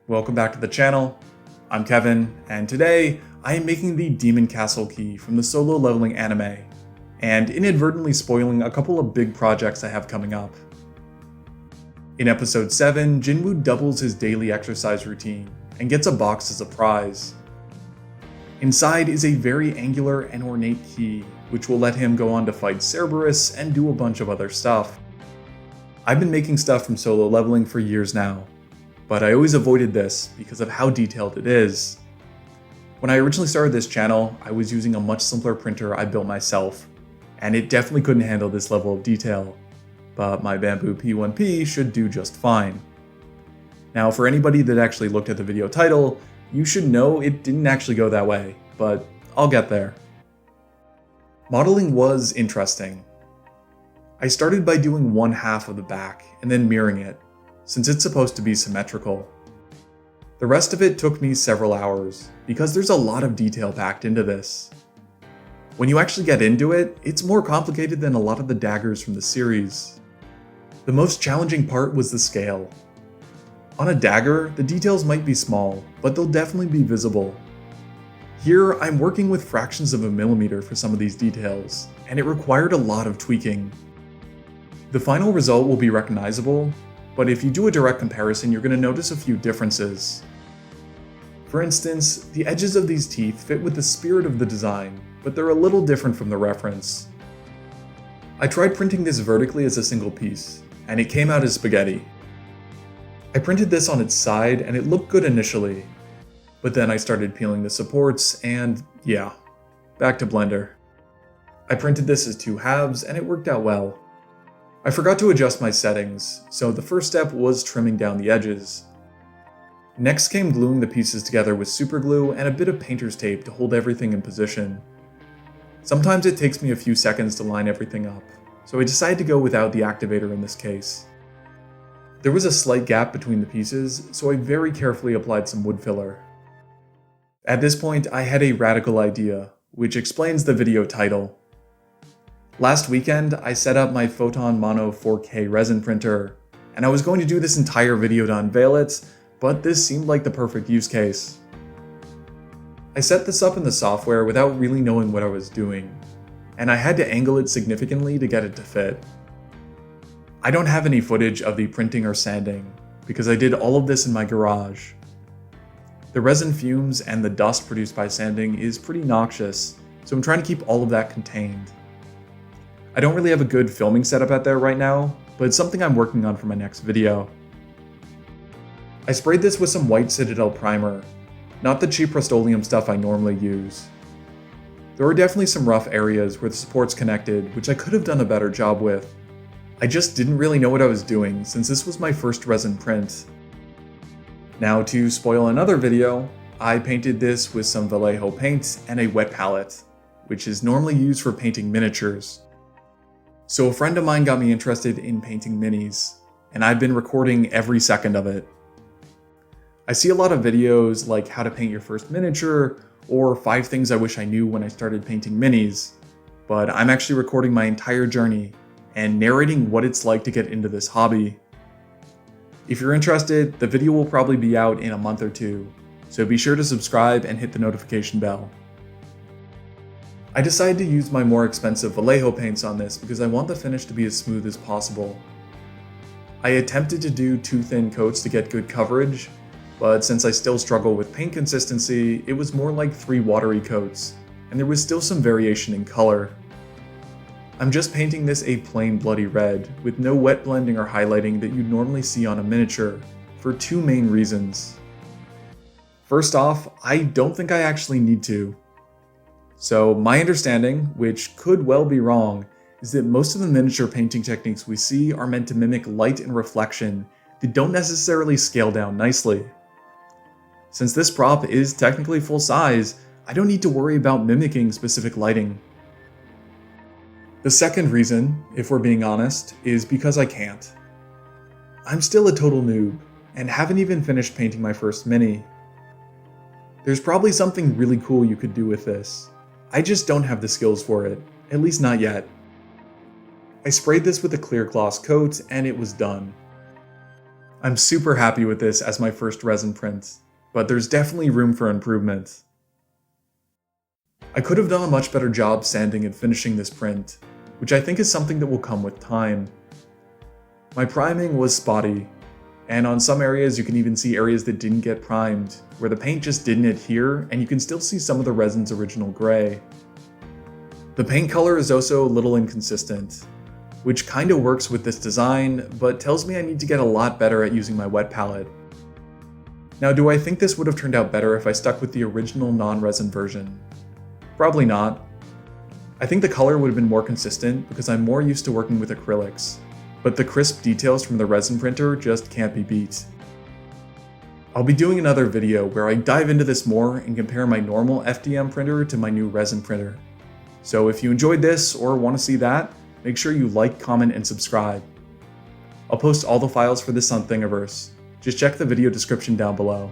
Welcome back to the channel. I'm Kevin, and today I am making the Demon Castle key from the solo leveling anime, and inadvertently spoiling a couple of big projects I have coming up. In episode 7, Jinwoo doubles his daily exercise routine and gets a box as a prize. Inside is a very angular and ornate key, which will let him go on to fight Cerberus and do a bunch of other stuff. I've been making stuff from solo leveling for years now, but I always avoided this because of how detailed it is. When I originally started this channel, I was using a much simpler printer I built myself, and it definitely couldn't handle this level of detail, but my Bamboo P1P should do just fine. Now, for anybody that actually looked at the video title, you should know it didn't actually go that way, but I'll get there. Modeling was interesting. I started by doing one half of the back and then mirroring it, since it's supposed to be symmetrical. The rest of it took me several hours, because there's a lot of detail packed into this. When you actually get into it, it's more complicated than a lot of the daggers from the series. The most challenging part was the scale. On a dagger, the details might be small, but they'll definitely be visible. Here, I'm working with fractions of a millimeter for some of these details, and it required a lot of tweaking. The final result will be recognizable, but if you do a direct comparison, you're going to notice a few differences. For instance, the edges of these teeth fit with the spirit of the design, but they're a little different from the reference. I tried printing this vertically as a single piece, and it came out as spaghetti. I printed this on its side and it looked good initially, but then I started peeling the supports and yeah, back to Blender. I printed this as two halves and it worked out well. I forgot to adjust my settings, so the first step was trimming down the edges. Next came gluing the pieces together with super glue and a bit of painter's tape to hold everything in position. Sometimes it takes me a few seconds to line everything up, so I decided to go without the activator in this case. There was a slight gap between the pieces, so I very carefully applied some wood filler. At this point, I had a radical idea, which explains the video title. Last weekend, I set up my Photon Mono 4K resin printer, and I was going to do this entire video to unveil it, but this seemed like the perfect use case. I set this up in the software without really knowing what I was doing, and I had to angle it significantly to get it to fit. I don't have any footage of the printing or sanding, because I did all of this in my garage. The resin fumes and the dust produced by sanding is pretty noxious, so I'm trying to keep all of that contained. I don't really have a good filming setup out there right now, but it's something I'm working on for my next video. I sprayed this with some white Citadel primer, not the cheap Rust-Oleum stuff I normally use. There were definitely some rough areas where the supports connected, which I could have done a better job with. I just didn't really know what I was doing since this was my first resin print. Now, to spoil another video, I painted this with some Vallejo paint and a wet palette, which is normally used for painting miniatures. So a friend of mine got me interested in painting minis, and I've been recording every second of it. I see a lot of videos like how to paint your first miniature, or 5 things I wish I knew when I started painting minis, but I'm actually recording my entire journey and narrating what it's like to get into this hobby. If you're interested, the video will probably be out in a month or two, so be sure to subscribe and hit the notification bell. I decided to use my more expensive Vallejo paints on this because I want the finish to be as smooth as possible. I attempted to do 2 thin coats to get good coverage, but since I still struggle with paint consistency, it was more like 3 watery coats, and there was still some variation in color. I'm just painting this a plain bloody red, with no wet blending or highlighting that you'd normally see on a miniature, for 2 main reasons. First off, I don't think I actually need to. So my understanding, which could well be wrong, is that most of the miniature painting techniques we see are meant to mimic light and reflection that don't necessarily scale down nicely. Since this prop is technically full size, I don't need to worry about mimicking specific lighting. The second reason, if we're being honest, is because I can't. I'm still a total noob, and haven't even finished painting my first mini. There's probably something really cool you could do with this. I just don't have the skills for it, at least not yet. I sprayed this with a clear gloss coat and it was done. I'm super happy with this as my first resin print, but there's definitely room for improvement. I could have done a much better job sanding and finishing this print, which I think is something that will come with time. My priming was spotty, and on some areas you can even see areas that didn't get primed, where the paint just didn't adhere and you can still see some of the resin's original gray. The paint color is also a little inconsistent, which kinda works with this design, but tells me I need to get a lot better at using my wet palette. Now, do I think this would have turned out better if I stuck with the original non-resin version? Probably not. I think the color would have been more consistent because I'm more used to working with acrylics, but the crisp details from the resin printer just can't be beat. I'll be doing another video where I dive into this more and compare my normal FDM printer to my new resin printer. So if you enjoyed this or want to see that, make sure you like, comment, and subscribe. I'll post all the files for this on Thingiverse. Just check the video description down below.